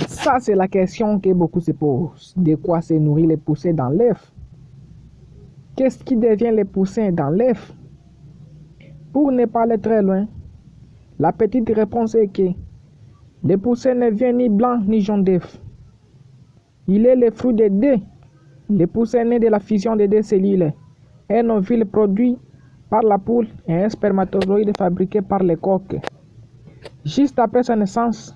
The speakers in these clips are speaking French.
Ça, c'est la question que beaucoup se posent. De quoi se nourrit les poussins dans l'œuf? Qu'est-ce qui devient les poussins dans l'œuf? Pour ne pas aller très loin, la petite réponse est que le poussin ne vient ni blanc ni jaune d'œuf. Il est le fruit des deux. Le poussin naît de la fusion des deux cellules. Un ovule produit par la poule et un spermatozoïde fabriqué par les coques. Juste après sa naissance,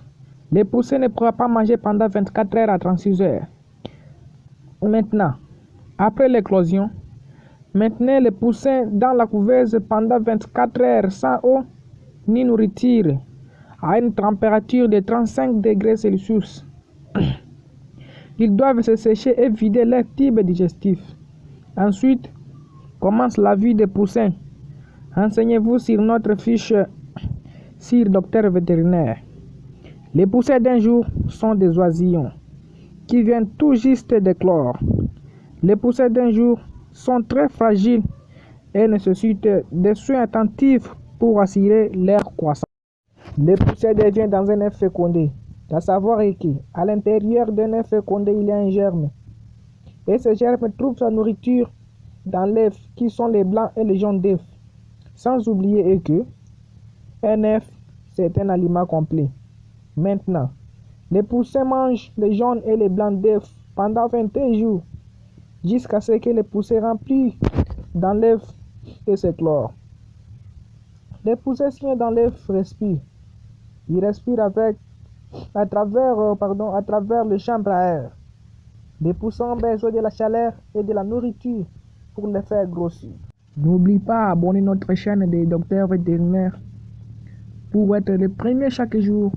le poussin ne pourra pas manger pendant 24 heures à 36 heures. Maintenant, après l'éclosion, maintenez le poussin dans la couveuse pendant 24 heures sans eau ni nourriture à une température de 35 degrés Celsius. Ils doivent se sécher et vider leur tube digestif. Ensuite, commence la vie des poussins. Renseignez-vous sur notre fiche sur docteur vétérinaire. Les poussins d'un jour sont des oisillons qui viennent tout juste d'éclore. Les poussins d'un jour sont très fragiles et nécessitent des soins attentifs pour assurer leur croissance. Les poussins deviennent dans un œuf fécondé. À savoir qu'à l'intérieur d'un œuf fécondé, il y a un germe. Et ce germe trouve sa nourriture dans l'œuf, qui sont les blancs et les jaunes d'œufs. Sans oublier que un œuf, c'est un aliment complet. Maintenant, les poussins mangent les jaunes et les blancs d'œufs pendant 21 jours, jusqu'à ce que les poussins remplissent dans l'œuf et s'éclorent. Les poussins siens dans l'œuf respirent. Ils respirent à travers le chambre à air. Les poussins ont besoin de la chaleur et de la nourriture pour les faire grossir. N'oublie pas d'abonner notre chaîne des docteurs vétérinaires pour être le premier chaque jour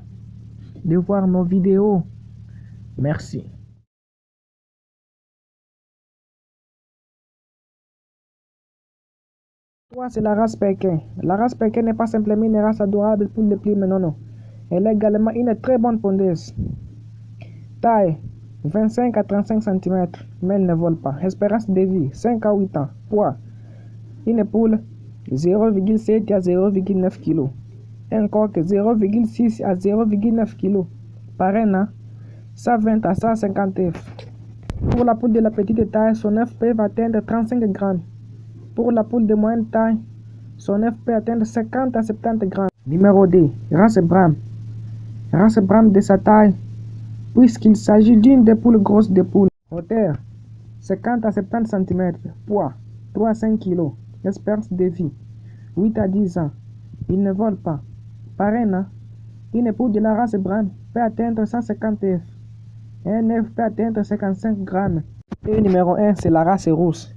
de voir nos vidéos. Merci. Toi, c'est la race Pékin. La race Pékin n'est pas simplement une race adorable pour les plumes, non. Elle est également une très bonne pondeuse. Taille 25 à 35 cm, mais elle ne vole pas. Espérance de vie 5 à 8 ans. Poids une poule 0,7 à 0,9 kg. Un coq 0,6 à 0,9 kg. Par un an, 120 à 150 œufs. Pour la poule de la petite taille, son œuf peut atteindre 35 grammes. Pour la poule de moyenne taille, son œuf peut atteindre 50 à 70 grammes. Numéro 2. Race Brahme. Race Brahme de sa taille, puisqu'il s'agit d'une des poules grosses des poules. Hauteur 50 à 70 cm. Poids 3 à 5 kg. Espérance de vie 8 à 10 ans. Il ne vole pas. Par un an, une poule de la race Brahme peut atteindre 150 œufs. Un œuf peut atteindre 55 grammes. Et numéro 1, c'est la race rousse.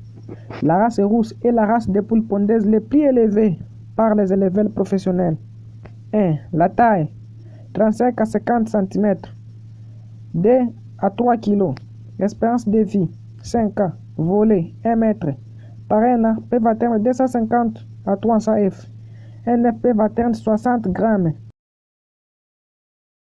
La race rousse est la race des poules pondeuses les plus élevées par les éleveurs professionnels. 1. La taille 35 à 50 cm. 2 à 3 kg. Espérance de vie 5 ans. Voler 1 mètre. Par un an, peuvent atteindre 250 à 300 œufs. Un œuf peut atteindre 60 grammes.